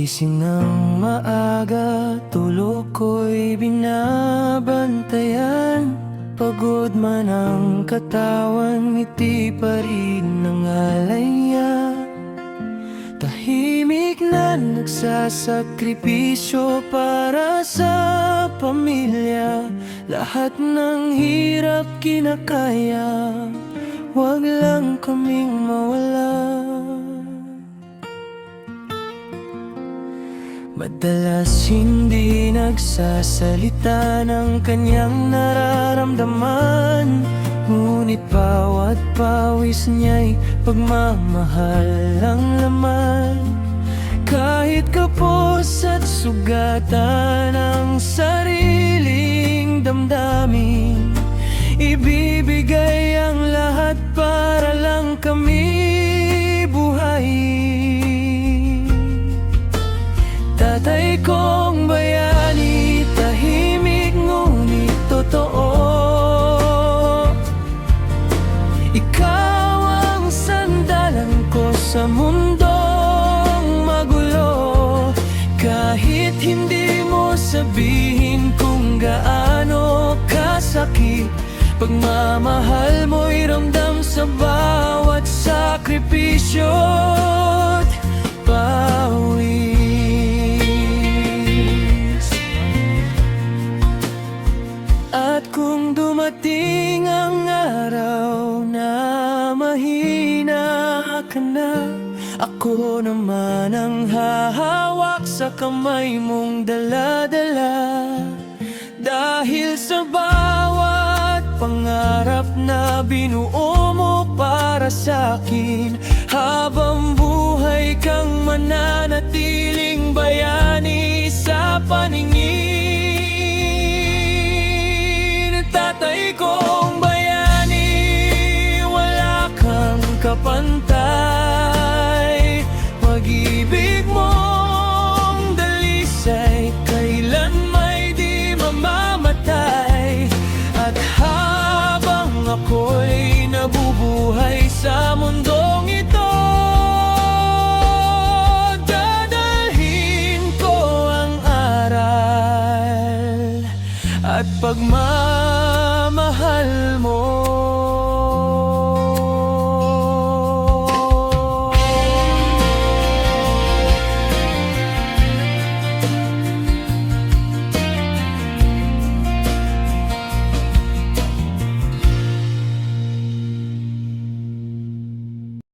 Gising ng maaga, tulog ko'y binabantayan. Pagod man ang katawan, ngiti pa rin ang alay niya. Tahimik na nagsasakripisyo para sa pamilya. Lahat ng hirap kinakaya, wag lang kaming mawala. Madalas hindi nagsasalita ng kanyang nararamdaman, ngunit bawat pawis niya'y pagmamahal ang laman. Kahit kapos at sugatan ang sariling damdamin, ibibigay ang lahat para lang kami buhayin. Tatay kong bayani, tahimik ngunit totoo. Ikaw ang sandalan ko sa mundong magulo. Kahit hindi mo sabihin kung gaano kasakit, pagmamahal mo'y ramdam sa bawat sakripisyo't pawis. At kung dumating ang araw na mahina ka na, ako naman ang hahawak sa kamay mong dala-dala. Dahil sa bawat pangarap na binuo mo para sa'kin, habang buhay kang mananatiling bayani sa paningin. Tatay kong bayani, wala kang kapantay. Pag-ibig mong dalisay, kailan may di mamamatay. At habang ako'y nabubuhay sa mundong ito, dadalhin ko ang aral at pagmamahal mo.